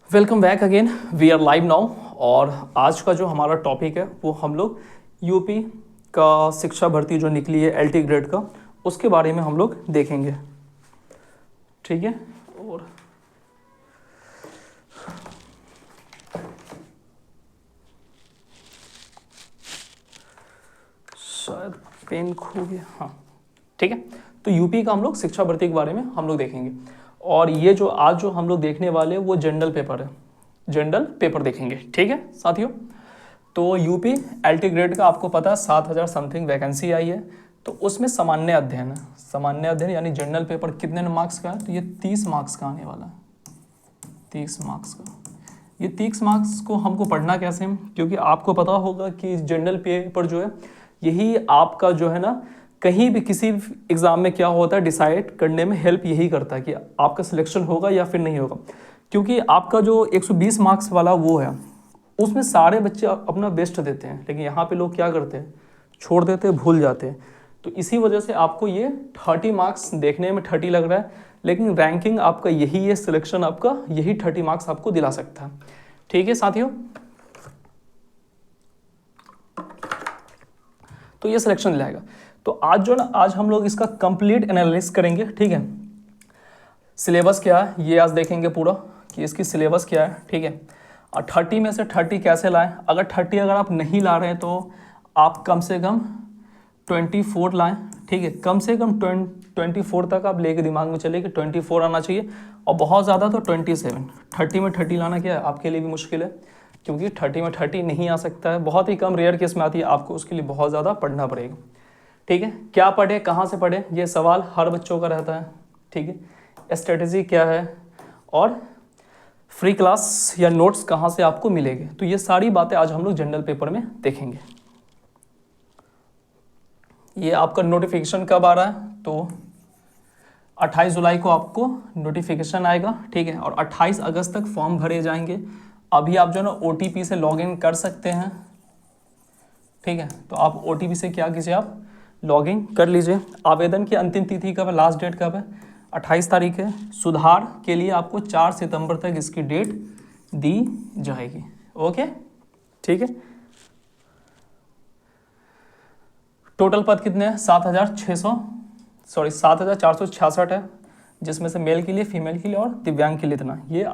Welcome back again, we are live now. और आज का जो हमारा टॉपिक है वो हम लोग यूपी का शिक्षा भर्ती जो निकली है एलटी ग्रेड का, उसके बारे में हम लोग देखेंगे। ठीक है, और शायद पेन खो गया। हाँ ठीक है, तो यूपी का हम लोग शिक्षा भर्ती के बारे में हम लोग देखेंगे। और ये जो आज जो हम लोग देखने वाले हैं वो जनरल पेपर है, जनरल पेपर देखेंगे। ठीक है साथियों, तो यूपी एलटी ग्रेड का आपको पता है 7,000 समथिंग वैकेंसी आई है। तो उसमें सामान्य अध्ययन है, सामान्य अध्ययन यानी जनरल पेपर कितने मार्क्स का है, तो ये 30 मार्क्स का आने वाला है, 30 मार्क्स का। ये 30 मार्क्स को हमको पढ़ना कैसे है, क्योंकि आपको पता होगा कि जनरल पेपर जो है यही आपका जो है ना कहीं भी किसी एग्ज़ाम में क्या होता है डिसाइड करने में हेल्प यही करता है कि आपका सिलेक्शन होगा या फिर नहीं होगा। क्योंकि आपका जो 120 मार्क्स वाला वो है उसमें सारे बच्चे अपना बेस्ट देते हैं, लेकिन यहाँ पे लोग क्या करते हैं, छोड़ देते हैं, भूल जाते हैं। तो इसी वजह से आपको ये 30 मार्क्स देखने में 30 लग रहा है, लेकिन रैंकिंग आपका यही है, सिलेक्शन आपका यही 30 मार्क्स आपको दिला सकता है। ठीक है साथियों, तो ये सिलेक्शन दिलाएगा। तो आज जो ना आज हम लोग इसका कंप्लीट एनालिसिस करेंगे। ठीक है, सिलेबस क्या है ये आज देखेंगे पूरा कि इसकी सिलेबस क्या है। ठीक है, और 30 में से 30 कैसे लाएं। अगर 30 अगर आप नहीं ला रहे हैं तो आप कम से कम 24 लाएं। ठीक है, कम से कम 24 तक आप लेके दिमाग में चले कि 24 आना चाहिए, और बहुत ज़्यादा तो 27। 30 में 30 लाना क्या है आपके लिए भी मुश्किल है, क्योंकि 30 में 30 नहीं आ सकता है, बहुत ही कम रेयर केस में आती है, आपको उसके लिए बहुत ज़्यादा पढ़ना पड़ेगा। ठीक है, क्या पढ़े कहाँ से पढ़े ये सवाल हर बच्चों का रहता है। ठीक है, स्ट्रेटजी क्या है और फ्री क्लास या नोट्स कहाँ से आपको मिलेंगे, तो ये सारी बातें आज हम लोग जनरल पेपर में देखेंगे। ये आपका नोटिफिकेशन कब आ रहा है, तो 28 जुलाई को आपको नोटिफिकेशन आएगा। ठीक है, और 28 अगस्त तक फॉर्म भरे जाएंगे। अभी आप जो ना OTP से लॉगिन कर सकते हैं। ठीक है, तो आप OTP से क्या कीजिए, आप लॉगिन कर लीजिए। आवेदन की अंतिम तिथि कब है, लास्ट डेट कब है, 28 तारीख है। सुधार के लिए आपको 4 सितंबर तक इसकी डेट दी जाएगी। ओके ठीक है, टोटल पद कितने हैं, 7,466 है, जिसमें से मेल के लिए, फीमेल के लिए और दिव्यांग के लिए इतना। ये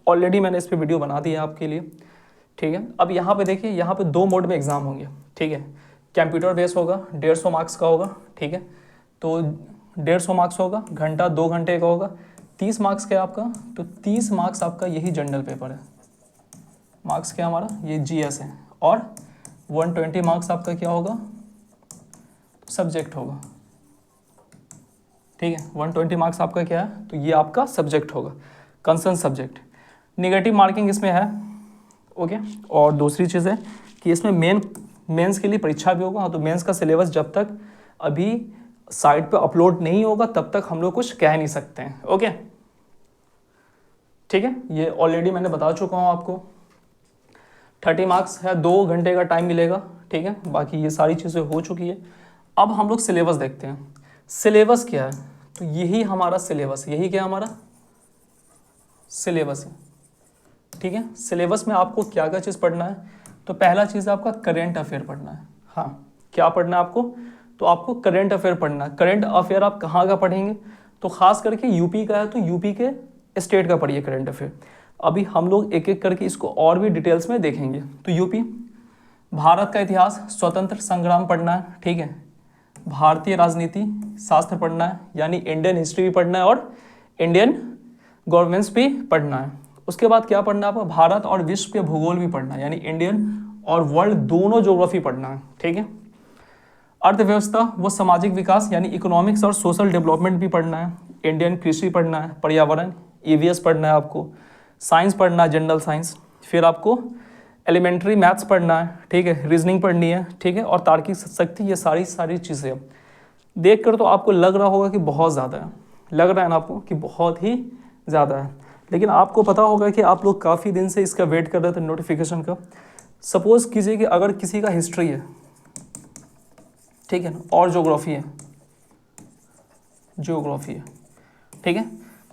ऑलरेडी मैंने इस पर वीडियो बना दी है आपके लिए। ठीक है, अब यहाँ पे देखिए, यहाँ पे 2 मोड में एग्जाम होंगे। ठीक है, कंप्यूटर बेस होगा, 150 मार्क्स का होगा। ठीक है, तो 150 मार्क्स होगा, घंटा 2 घंटे का होगा। 30 मार्क्स का है आपका, तो 30 मार्क्स आपका यही जनरल पेपर है। मार्क्स क्या हमारा, ये GS है। और 120 मार्क्स आपका क्या होगा, सब्जेक्ट होगा। ठीक है, 120 मार्क्स आपका क्या है, तो ये आपका सब्जेक्ट होगा, कंसर्न सब्जेक्ट। निगेटिव मार्किंग इसमें है। ओके, और दूसरी चीज़ है कि इसमें मेंस के लिए परीक्षा भी होगा। तो मेंस का सिलेबस जब तक अभी साइट पे अपलोड नहीं होगा तब तक हम लोग कुछ कह नहीं सकते हैं। ओके ठीक है, ये ऑलरेडी मैंने बता चुका हूँ आपको। 30 मार्क्स है, 2 घंटे का टाइम मिलेगा। ठीक है, बाकी ये सारी चीज़ें हो चुकी है। अब हम लोग सिलेबस देखते हैं। सिलेबस क्या है, तो यही हमारा सिलेबस, यही क्या हमारा सिलेबस है। ठीक है, सिलेबस में आपको क्या क्या चीज़ पढ़ना है, तो पहला चीज़ आपका करेंट अफेयर पढ़ना है। हाँ, क्या पढ़ना है आपको, तो आपको करेंट अफेयर पढ़ना है। करेंट अफेयर आप कहाँ का पढ़ेंगे, तो खास करके यूपी का है तो यूपी के स्टेट का पढ़िए करेंट अफेयर। अभी हम लोग एक एक करके इसको और भी डिटेल्स में देखेंगे। तो यूपी, भारत का इतिहास, स्वतंत्र संग्राम पढ़ना है। ठीक है, भारतीय राजनीति शास्त्र पढ़ना है, यानी इंडियन हिस्ट्री भी पढ़ना है और इंडियन गवर्नमेंट्स भी पढ़ना है। उसके बाद क्या पढ़ना है आपको, भारत और विश्व के भूगोल भी पढ़ना है, यानी इंडियन और वर्ल्ड दोनों ज्योग्राफी पढ़ना है। ठीक है, अर्थव्यवस्था व सामाजिक विकास यानी इकोनॉमिक्स और सोशल डेवलपमेंट भी पढ़ना है। इंडियन कृषि पढ़ना है, पर्यावरण EVS पढ़ना है आपको, साइंस पढ़ना है, जनरल साइंस। फिर आपको एलिमेंट्री मैथ्स पढ़ना है। ठीक है, रीजनिंग पढ़नी है। ठीक है, और तार्किक शक्ति, ये सारी चीज़ें देख कर तो आपको लग रहा होगा कि बहुत ज़्यादा है, लग रहा है ना आपको कि बहुत ही ज़्यादा है, लेकिन आपको पता होगा कि आप लोग काफ़ी दिन से इसका वेट कर रहे थे नोटिफिकेशन का। सपोज़ कीजिए कि अगर किसी का हिस्ट्री है, ठीक है, और ज्योग्राफी है, ठीक है,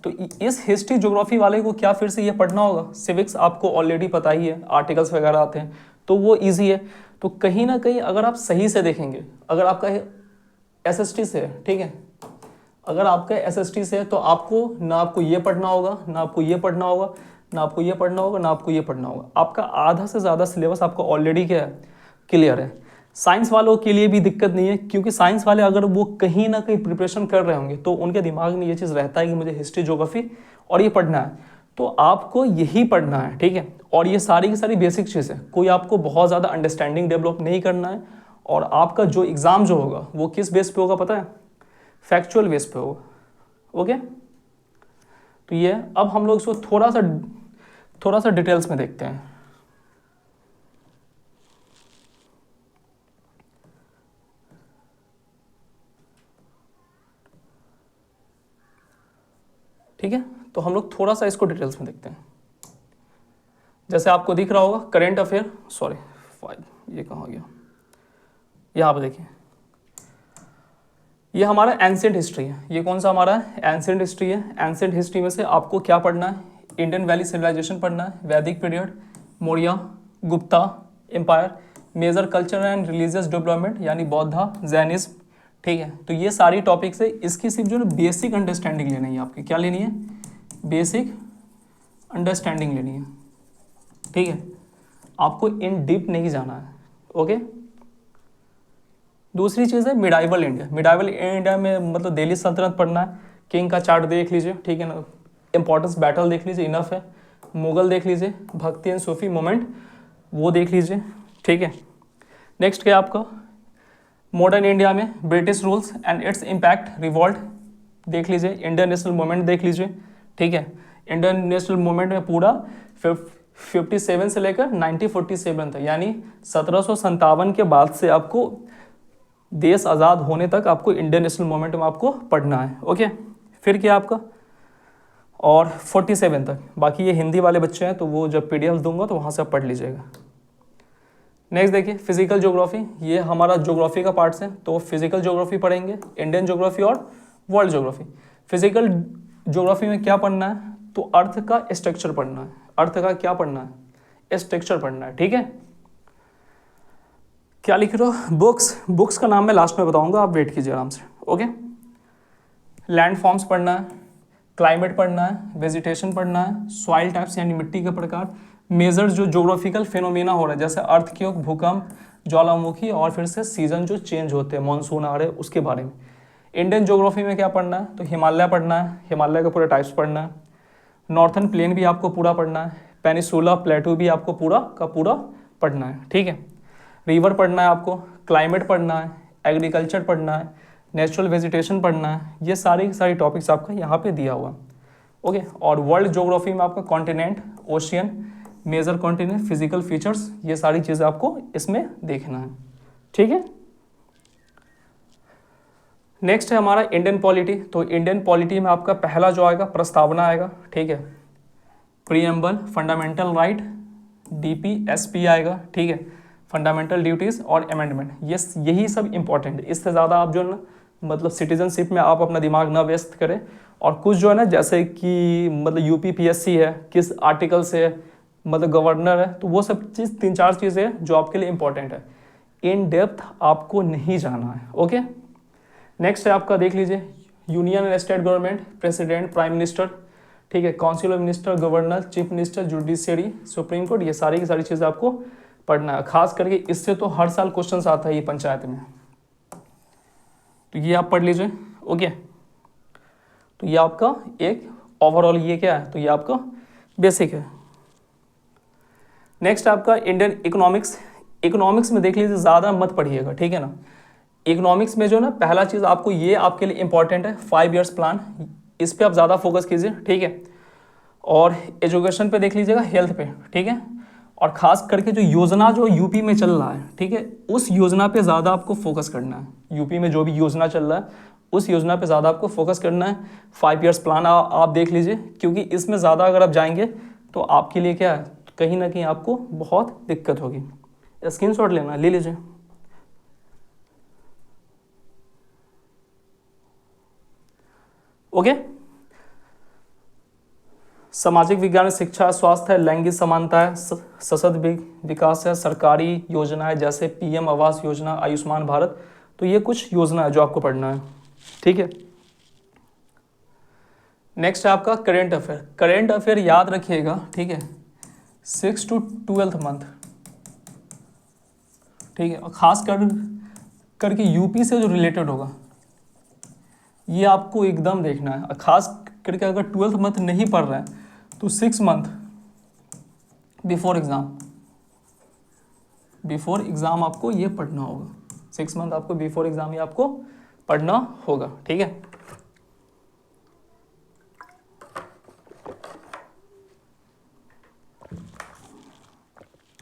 तो इस हिस्ट्री ज्योग्राफी वाले को क्या फिर से ये पढ़ना होगा? सिविक्स आपको ऑलरेडी पता ही है, आर्टिकल्स वगैरह आते हैं तो वो ईजी है। तो कहीं ना कहीं अगर आप सही से देखेंगे, अगर आपका एसएसटी से है, ठीक है, अगर आपका एसएसटी से है तो आपको ना आपको ये पढ़ना होगा, ना आपको ये पढ़ना होगा, ना आपको ये पढ़ना होगा, ना आपको ये पढ़ना होगा। आपका आधा से ज़्यादा सिलेबस आपका ऑलरेडी क्या है, क्लियर है। साइंस वालों के लिए भी दिक्कत नहीं है, क्योंकि साइंस वाले अगर वो कहीं ना कहीं प्रिपरेशन कर रहे होंगे तो उनके दिमाग में ये चीज़ रहता है कि मुझे हिस्ट्री ज्योग्राफी और ये पढ़ना है, तो आपको यही पढ़ना है, ठीक है। और ये सारी की सारी बेसिक चीज़ है, कोई आपको बहुत ज़्यादा अंडरस्टैंडिंग डेवलप नहीं करना है। और आपका जो एग्ज़ाम जो होगा वो किस बेस पे होगा पता है? फैक्चुअल बेस पे होगा। ओके, तो ये अब हम लोग इसको थोड़ा सा डिटेल्स में देखते हैं। ठीक है, तो हम लोग थोड़ा सा इसको डिटेल्स में देखते हैं। जैसे आपको दिख रहा होगा करंट अफेयर, सॉरी ये कहाँ गया, यहाँ पे देखिए, ये हमारा एंशिएंट हिस्ट्री है। ये कौन सा हमारा है? एंशिएंट हिस्ट्री है। एंशिएंट हिस्ट्री में से आपको क्या पढ़ना है? इंडियन वैली सिविलाइजेशन पढ़ना है, Vedic period, Maurya, Gupta empire, major culture and religious development यानी बौद्धा, जैनिज्म, ठीक है। तो ये सारी टॉपिक्स है, इसकी सिर्फ जो है बेसिक अंडरस्टैंडिंग लेनी है आपकी। क्या लेनी है? बेसिक अंडरस्टैंडिंग लेनी है, ठीक है। आपको इन डीप नहीं जाना है। ओके, दूसरी चीज़ है मिडाइवल इंडिया। मिडाइवल इंडिया में मतलब दिल्ली सल्तनत पढ़ना है, किंग का चार्ट देख लीजिए, ठीक है ना, इंपॉर्टेंस बैटल देख लीजिए, इनफ है। मुगल देख लीजिए, भक्ति एंड सूफी मोमेंट वो देख लीजिए, ठीक है। नेक्स्ट क्या आपका? मॉडर्न इंडिया में British rules and its impact, revolt देख लीजिए, इंडियन नेशनल मूवमेंट देख लीजिए, ठीक है। इंडियन नेशनल मूवमेंट में पूरा 57 से लेकर 1947 तक, यानी 1757 के बाद से आपको देश आज़ाद होने तक आपको इंडियन नेशनल मूवमेंट में आपको पढ़ना है। ओके, फिर क्या आपका? और 47 तक, बाकी ये हिंदी वाले बच्चे हैं तो वो जब PDF दूंगा तो वहाँ से आप पढ़ लीजिएगा। नेक्स्ट देखिए फिजिकल ज्योग्राफी, ये हमारा ज्योग्राफी का पार्ट्स है, तो फिजिकल ज्योग्राफी पढ़ेंगे, इंडियन ज्योग्राफी और वर्ल्ड ज्योग्राफी। फिजिकल ज्योग्राफी में क्या पढ़ना है? तो अर्थ का स्ट्रक्चर पढ़ना है। अर्थ का क्या पढ़ना है? स्ट्रक्चर पढ़ना है, ठीक है। क्या लिख रहे हो? बुक्स का नाम मैं लास्ट में बताऊंगा, आप वेट कीजिए आराम से। ओके, लैंड फॉर्म्स पढ़ना है, क्लाइमेट पढ़ना है, वेजिटेशन पढ़ना है, सॉइल टाइप्स यानी मिट्टी के प्रकार, मेजर जो ज्योग्राफिकल फिनोमेना हो रहा है जैसे अर्थक्वेक, भूकंप, ज्वालामुखी, और फिर से सीजन जो चेंज होते हैं, मानसून आ रहे हैं उसके बारे में। इंडियन ज्योग्राफी में क्या पढ़ना है? तो हिमालय पढ़ना है, हिमालय का पूरा टाइप्स पढ़ना है, नॉर्थन प्लेन भी आपको पूरा पढ़ना है, पेनिसुला प्लेटू भी आपको पूरा का पूरा पढ़ना है, ठीक है। रिवर पढ़ना है आपको, क्लाइमेट पढ़ना है, एग्रीकल्चर पढ़ना है, नेचुरल वेजिटेशन पढ़ना है, ये सारी टॉपिक्स आपका यहाँ पे दिया हुआ। ओके, और वर्ल्ड ज्योग्राफी में आपका continent, ocean, major continent, physical features, ये सारी चीज़ें आपको इसमें देखना है, ठीक है। नेक्स्ट है हमारा इंडियन पॉलिटी। तो इंडियन पॉलिटी में आपका पहला जो आएगा प्रस्तावना आएगा, ठीक है, प्रीएम्बल, फंडामेंटल राइट, DPSP आएगा, ठीक है, फंडामेंटल ड्यूटीज़ और अमेंडमेंट, ये यही सब इंपॉर्टेंट है। इससे ज़्यादा आप जो है ना मतलब सिटीजनशिप में आप अपना दिमाग ना व्यस्त करें। और कुछ जो है ना जैसे कि मतलब UPPSC है, किस आर्टिकल से मतलब गवर्नर है, तो वो सब चीज़ 3-4 चीज़ें हैं जो आपके लिए इंपॉर्टेंट है, इन डेप्थ आपको नहीं जाना है। ओके, नेक्स्ट है आपका देख लीजिए union and state government, president, prime minister, ठीक है, council of minister, governor, chief minister, judiciary, supreme court, ये सारी की सारी चीज़ें आपको पढ़ना है। खास करके इससे तो हर साल क्वेश्चंस आता है ये पंचायत में, तो ये आप पढ़ लीजिए। ओके, तो ये आपका एक ओवरऑल ये क्या है, तो ये आपका बेसिक है। नेक्स्ट आपका इंडियन इकोनॉमिक्स। इकोनॉमिक्स में देख लीजिए ज़्यादा मत पढ़िएगा, ठीक है ना। इकोनॉमिक्स में जो ना पहला चीज़ आपको ये आपके लिए इंपॉर्टेंट है 5 ईयर्स प्लान, इस पर आप ज़्यादा फोकस कीजिए, ठीक है। और एजुकेशन पे देख लीजिएगा, हेल्थ पे, ठीक है। और ख़ास करके जो योजना जो यूपी में चल रहा है, ठीक है, उस योजना पे ज़्यादा आपको फोकस करना है। यूपी में जो भी योजना चल रहा है उस योजना पे ज़्यादा आपको फोकस करना है। 5 ईयर्स प्लान आप देख लीजिए, क्योंकि इसमें ज़्यादा अगर आप जाएंगे तो आपके लिए क्या है, कहीं ना कहीं आपको बहुत दिक्कत होगी। स्क्रीनशॉट लेना, ले लीजिए। ओके, सामाजिक विज्ञान में शिक्षा, स्वास्थ्य है, लैंगिक समानता है, सशक्त विकास है, सरकारी योजनाएं जैसे पीएम आवास योजना, आयुष्मान भारत। तो ये कुछ योजना है जो आपको पढ़ना है, ठीक है। नेक्स्ट है आपका करेंट अफेयर। करेंट अफेयर याद रखिएगा, ठीक है, 6 to 12 मंथ, ठीक है। और खास करके यूपी से जो रिलेटेड होगा ये आपको एकदम देखना है। खास करके अगर 12th मंथ नहीं पढ़ रहे हैं तो 6 मंथ बिफोर एग्जाम आपको ये पढ़ना होगा। 6 मंथ आपको बिफोर एग्जाम ये आपको पढ़ना होगा, ठीक है।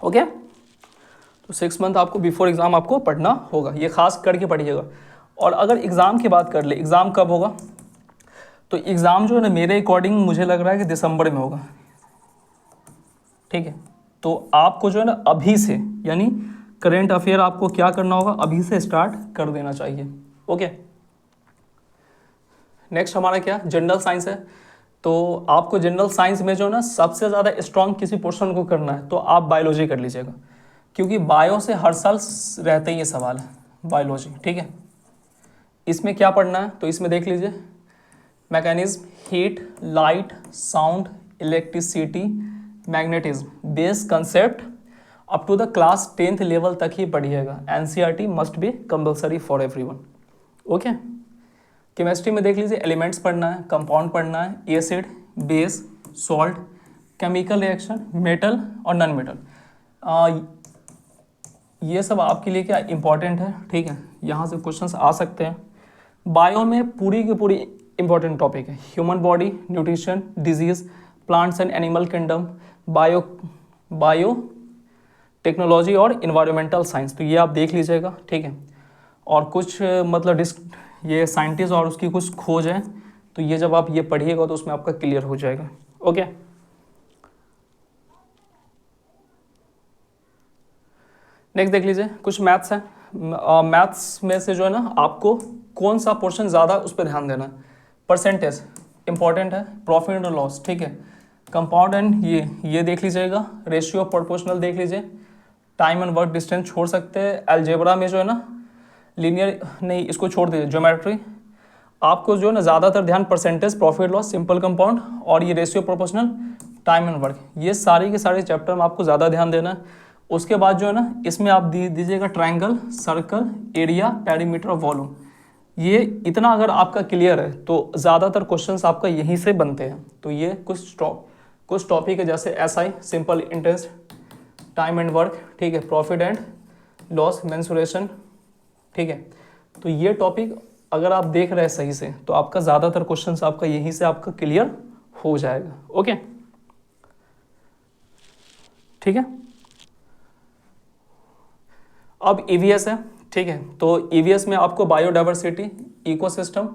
ओके, तो 6 मंथ आपको बिफोर एग्जाम आपको पढ़ना होगा, ये खास करके पढ़िएगा। और अगर एग्जाम की बात कर ले, एग्जाम कब होगा, तो एग्जाम जो है ना मेरे अकॉर्डिंग मुझे लग रहा है कि दिसंबर में होगा, ठीक है। तो आपको जो है ना अभी से, यानी करेंट अफेयर आपको क्या करना होगा, अभी से स्टार्ट कर देना चाहिए, ओके। नेक्स्ट हमारा क्या जनरल साइंस है। तो आपको जनरल साइंस में जो है ना सबसे ज़्यादा स्ट्रांग किसी पोर्शन को करना है तो आप बायोलॉजी कर लीजिएगा, क्योंकि बायो से हर साल रहते ही ये सवाल है, बायोलॉजी, ठीक है। इसमें क्या पढ़ना है, तो इसमें देख लीजिए mechanism, heat, light, sound, electricity, magnetism, base concept up to the class 10th level तक ही पढ़िएगा। NCERT must be compulsory for everyone, okay. Chemistry में देख लीजिए एलिमेंट्स पढ़ना है, कंपाउंड पढ़ना है, acid, base, salt, chemical reaction, metal और नॉन मेटल। ये सब आपके लिए क्या इंपॉर्टेंट है, ठीक है, यहाँ से क्वेश्चंस आ सकते हैं। बायो में पूरी की पूरी इंपॉर्टेंट टॉपिक है, human body, nutrition, disease, plants and animal kingdom, bio technology और इन्वायरमेंटल साइंस। तो ये आप देख लीजिएगा, ठीक है। और कुछ मतलब ये साइंटिस्ट और उसकी कुछ खोज है, तो ये जब आप ये पढ़िएगा तो उसमें आपका क्लियर हो जाएगा, ओके। नेक्स्ट देख लीजिए कुछ मैथ्स है। मैथ्स में से जो है ना आपको कौन सा पोर्शन ज़्यादा उस पर ध्यान देना है। परसेंटेज इंपॉर्टेंट है, प्रॉफिट एंड लॉस, ठीक है, कंपाउंड एंड ये देख लीजिएगा, रेशियो प्रोपोर्शनल देख लीजिए, टाइम एंड वर्क डिस्टेंस छोड़ सकते हैं। अलजेब्रा में जो है ना लीनियर नहीं, इसको छोड़ दीजिए। ज्योमेट्री आपको जो है ना ज़्यादातर ध्यान percentage, profit loss, simple compound और ये ratio proportional, time and work, ये सारी के सारे चैप्टर में आपको ज़्यादा ध्यान देना है। उसके बाद जो है ना इसमें आप दीजिएगा triangle, circle, area, perimeter, volume. ये इतना अगर आपका क्लियर है तो ज़्यादातर क्वेश्चंस आपका यहीं से बनते हैं। तो ये कुछ टॉपिक है जैसे SI, simple interest, time and work, ठीक है, प्रॉफिट एंड लॉस, मेंसुरेशन, ठीक है। तो ये टॉपिक अगर आप देख रहे हैं सही से तो आपका ज़्यादातर क्वेश्चंस आपका यहीं से आपका क्लियर हो जाएगा, ओके, ठीक है। अब ईवीएस है, ठीक है। तो ईवीएस में आपको बायोडाइवर्सिटी, इकोसिस्टम,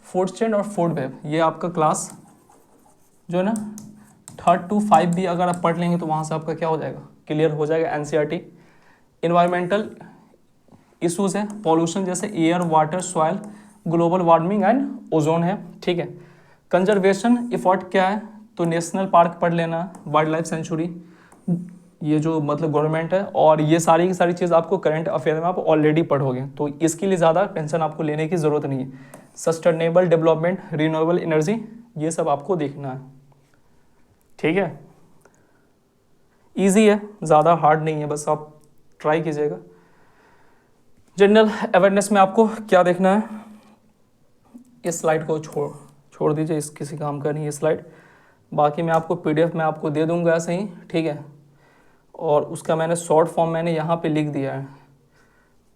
फूड चेन और फूड वेब, ये आपका क्लास जो है ना 3rd to 5 भी अगर आप पढ़ लेंगे तो वहाँ से आपका क्या हो जाएगा, क्लियर हो जाएगा एनसीईआरटी। इन्वायरमेंटल इश्यूज है, पॉल्यूशन जैसे air, water, soil, global warming and ozone है, ठीक है। कंजर्वेशन एफर्ट क्या है, तो नेशनल पार्क पढ़ लेना, वाइल्ड लाइफ सेंचुरी, ये जो मतलब गवर्नमेंट है, और ये सारी की सारी चीज़ आपको करंट अफेयर में आप ऑलरेडी पढ़ोगे, तो इसके लिए ज़्यादा टेंशन आपको लेने की ज़रूरत नहीं है। सस्टेनेबल डेवलपमेंट, रिन्यूएबल एनर्जी, ये सब आपको देखना है, ठीक है। इजी है, ज़्यादा हार्ड नहीं है, बस आप ट्राई कीजिएगा। जनरल अवेयरनेस में आपको क्या देखना है, इस स्लाइड को छोड़ दीजिए, इस किसी काम का नहीं है स्लाइड, बाकी मैं आपको पीडीएफ में आपको दे दूंगा ऐसे ही, ठीक है। और उसका मैंने शॉर्ट फॉर्म मैंने यहाँ पे लिख दिया है,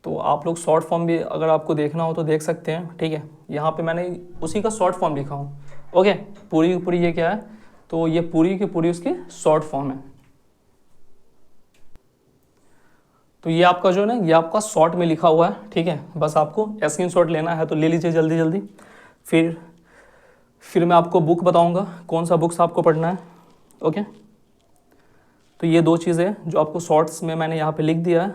तो आप लोग शॉर्ट फॉर्म भी अगर आपको देखना हो तो देख सकते हैं, ठीक है। यहाँ पे मैंने उसी का शॉर्ट फॉर्म लिखा हूँ, ओके। पूरी की पूरी ये क्या है, तो ये पूरी की पूरी उसकी शॉर्ट फॉर्म है। तो ये आपका जो है ना ये आपका शॉर्ट में लिखा हुआ है, ठीक है। बस आपको स्क्रीनशॉट लेना है तो ले लीजिए जल्दी जल्दी। फिर मैं आपको बुक बताऊंगा कौन सा बुक्स आपको पढ़ना है, ओके। तो ये 2 चीज़ें जो आपको शॉर्ट्स में मैंने यहाँ पे लिख दिया है,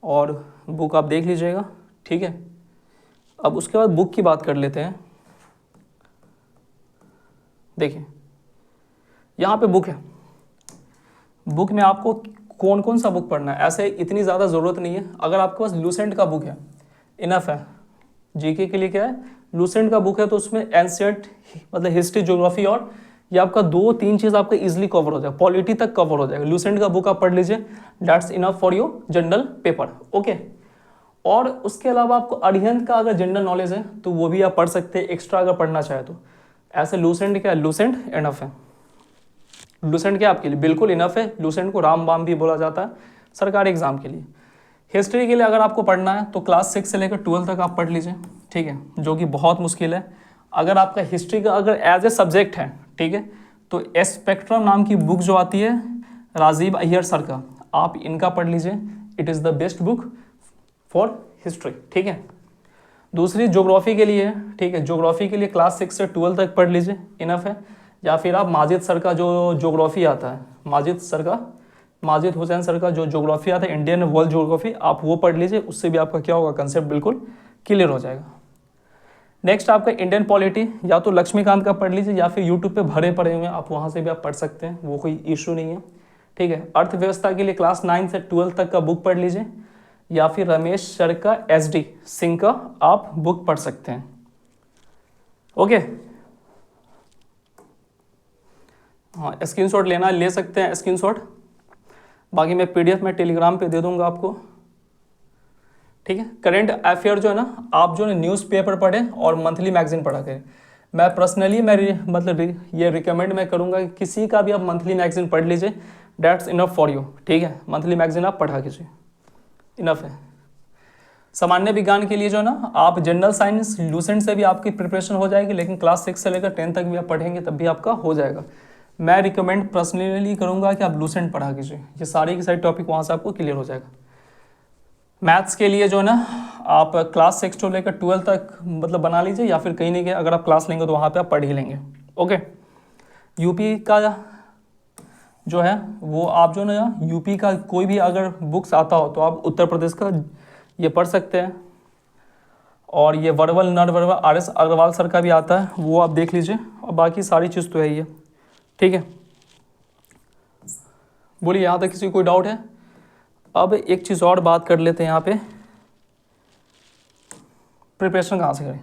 और बुक आप देख लीजिएगा, ठीक है। अब उसके बाद बुक की बात कर लेते हैं। देखिए यहाँ पे बुक है, बुक में आपको कौन कौन सा बुक पढ़ना है, ऐसे इतनी ज़्यादा ज़रूरत नहीं है। अगर आपके पास लूसेंट का बुक है इनफ है। जीके के लिए क्या है, लूसेंट का बुक है तो उसमें एंशिएंट मतलब हिस्ट्री ज्योग्राफी और ये आपका 2-3 चीज़ आपका इजीली कवर हो जाएगा, पॉलिटी तक कवर हो जाएगा। लूसेंट का बुक आप पढ़ लीजिए, that's enough for your general paper. Okay, और उसके अलावा आपको अरिहंत का अगर जनरल नॉलेज है तो वो भी आप पढ़ सकते हैं एक्स्ट्रा अगर पढ़ना चाहे तो। ऐसे लूसेंट क्या है, लूसेंट इनफ है। लूसेंट क्या आपके लिए बिल्कुल इनफ है। लूसेंट को रामबाम भी बोला जाता है सरकारी एग्जाम के लिए। हिस्ट्री के लिए अगर आपको पढ़ना है तो क्लास 6 से लेकर 12 तक आप पढ़ लीजिए, ठीक है, जो कि बहुत मुश्किल है। अगर आपका हिस्ट्री का अगर एज ए सब्जेक्ट है, ठीक है, तो स्पेक्ट्रम नाम की बुक जो आती है राजीव अय्यर सर का, आप इनका पढ़ लीजिए। It is the best book for history, ठीक है। दूसरी ज्योग्राफी के लिए, ठीक है, ज्योग्राफी के लिए क्लास 6 से 12 तक पढ़ लीजिए, इनफ है। या फिर आप माजिद सर का जो ज्योग्राफी आता है, माजिद हुसैन सर का जो ज्योग्राफी आता है इंडियन वर्ल्ड ज्योग्राफी, आप वो पढ़ लीजिए। उससे भी आपका क्या होगा, कंसेप्ट बिल्कुल क्लियर हो जाएगा। नेक्स्ट आपका इंडियन पॉलिटी, या तो लक्ष्मीकांत का पढ़ लीजिए या फिर यूट्यूब पे भरे पड़े हुए हैं, आप वहाँ से भी आप पढ़ सकते हैं, वो कोई इशू नहीं है, ठीक है। अर्थव्यवस्था के लिए क्लास 9 से 12 तक का बुक पढ़ लीजिए, या फिर रमेश सर का SD सिंह का आप बुक पढ़ सकते हैं। ओके, हाँ, स्क्रीनशॉट लेना ले सकते हैं स्क्रीनशॉट, बाकी मैं PDF में टेलीग्राम पे दे दूंगा आपको, ठीक है। करंट अफेयर जो है ना, आप जो है न्यूज़पेपर पढ़ें और मंथली मैगजीन पढ़ा करें। मैं पर्सनली मतलब ये रिकमेंड मैं करूँगा कि किसी का भी आप मंथली मैगजीन पढ़ लीजिए, डैट्स इनफ फॉर यू, ठीक है। मंथली मैगजीन आप पढ़ा कीजिए, इनफ है। सामान्य विज्ञान के लिए जो है ना, आप जनरल साइंस लूसेंट से भी आपकी प्रिपरेशन हो जाएगी, लेकिन क्लास 6 से लेकर 10 तक भी आप पढ़ेंगे तब भी आपका हो जाएगा। मैं रिकमेंड पर्सनली करूंगा कि आप लूसेंट पढ़ा कीजिए, ये सारी की सारी टॉपिक वहाँ से आपको क्लियर हो जाएगा। मैथ्स के लिए जो है ना, आप क्लास 6 से लेकर 12 तक मतलब बना लीजिए, या फिर कहीं नहीं गए अगर आप क्लास लेंगे तो वहाँ पे आप पढ़ ही लेंगे। ओके, यूपी का जो है वो आप जो ना, यूपी का कोई भी अगर बुक्स आता हो तो आप उत्तर प्रदेश का ये पढ़ सकते हैं। और ये verbal nonverbal RS Agarwal sir का भी आता है, वो आप देख लीजिए। और बाकी सारी चीज़ तो है ही है, ठीक है। बोलिए, यहाँ तक किसी को कोई डाउट है? अब एक चीज़ और बात कर लेते हैं यहाँ पे, प्रिपरेशन कहाँ से करें,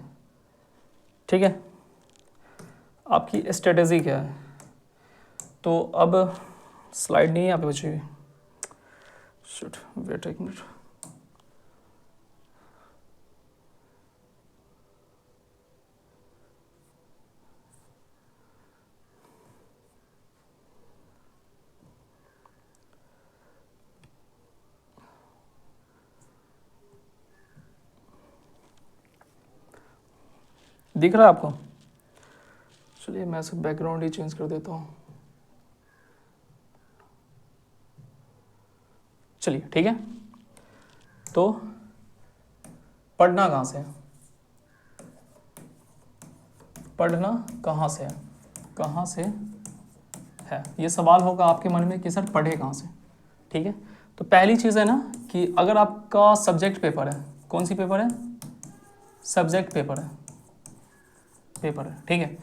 ठीक है, आपकी स्ट्रेटेजी क्या है। तो अब स्लाइड नहीं है यहाँ पे बची हुई, शिट, वेट एक मिनट। दिख रहा है आपको? चलिए मैं सिर्फ बैकग्राउंड ही चेंज कर देता हूँ। चलिए, ठीक है। तो पढ़ना कहाँ से है, पढ़ना कहाँ से है, कहाँ से है, ये सवाल होगा आपके मन में कि सर पढ़े कहाँ से, ठीक है। तो पहली चीज़ है ना कि अगर आपका सब्जेक्ट पेपर है, कौन सी पेपर है, सब्जेक्ट पेपर है, ठीक है।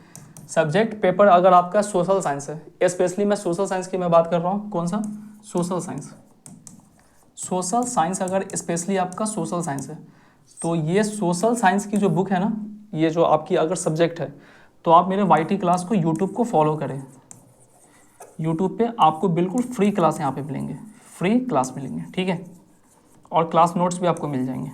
सब्जेक्ट पेपर अगर आपका सोशल साइंस है, स्पेशली मैं सोशल साइंस की मैं बात कर रहा हूँ, कौन सा, सोशल साइंस। सोशल साइंस अगर स्पेशली आपका सोशल साइंस है तो ये सोशल साइंस की जो बुक है ना, ये जो आपकी अगर सब्जेक्ट है, तो आप मेरे YT क्लास को यूट्यूब को फॉलो करें। यूट्यूब पे आपको बिल्कुल फ्री क्लास यहाँ पे मिलेंगे, फ्री क्लास मिलेंगे, ठीक है। और क्लास नोट्स भी आपको मिल जाएंगे,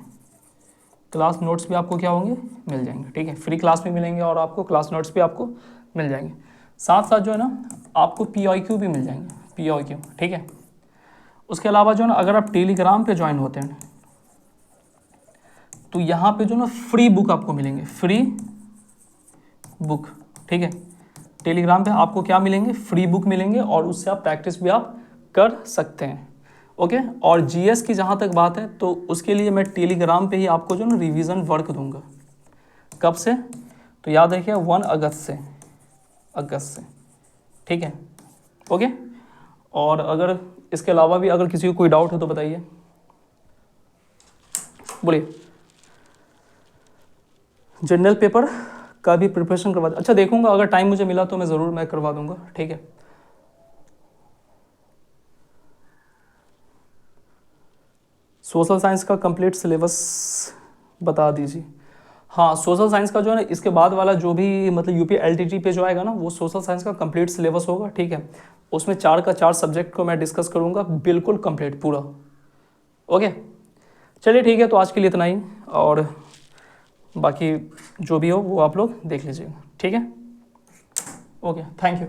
क्लास नोट्स भी आपको क्या होंगे, मिल जाएंगे, ठीक है। फ्री क्लास भी मिलेंगे और आपको क्लास नोट्स भी आपको मिल जाएंगे। साथ साथ जो है ना आपको PYQ भी मिल जाएंगे, PYQ, ठीक है। उसके अलावा जो है ना, अगर आप टेलीग्राम पे ज्वाइन होते हैं तो यहाँ पे जो ना फ्री बुक आपको मिलेंगे, फ्री बुक, ठीक है। टेलीग्राम पे आपको क्या मिलेंगे, फ्री बुक मिलेंगे, और उससे आप प्रैक्टिस भी आप कर सकते हैं, ओके। और GS की जहाँ तक बात है तो उसके लिए मैं टेलीग्राम पे ही आपको जो ना रिवीजन वर्क दूंगा। कब से, तो याद रखिए 1 अगस्त से, ठीक है, ओके। और अगर इसके अलावा भी अगर किसी को कोई डाउट है तो बताइए, बोलिए। जनरल पेपर का भी प्रिपरेशन करवा, अच्छा देखूंगा, अगर टाइम मुझे मिला तो मैं ज़रूर मैं करवा दूंगा, ठीक है। सोशल साइंस का कंप्लीट सिलेबस बता दीजिए। हाँ, सोशल साइंस का जो है ना, इसके बाद वाला जो भी मतलब यूपी एलटीटी पे जो आएगा ना, वो सोशल साइंस का कंप्लीट सिलेबस होगा, ठीक है। उसमें 4 का 4 सब्जेक्ट को मैं डिस्कस करूँगा, बिल्कुल कंप्लीट पूरा। ओके, चलिए ठीक है, तो आज के लिए इतना ही, और बाकी जो भी हो वो आप लोग देख लीजिएगा, ठीक है। Okay, thank you.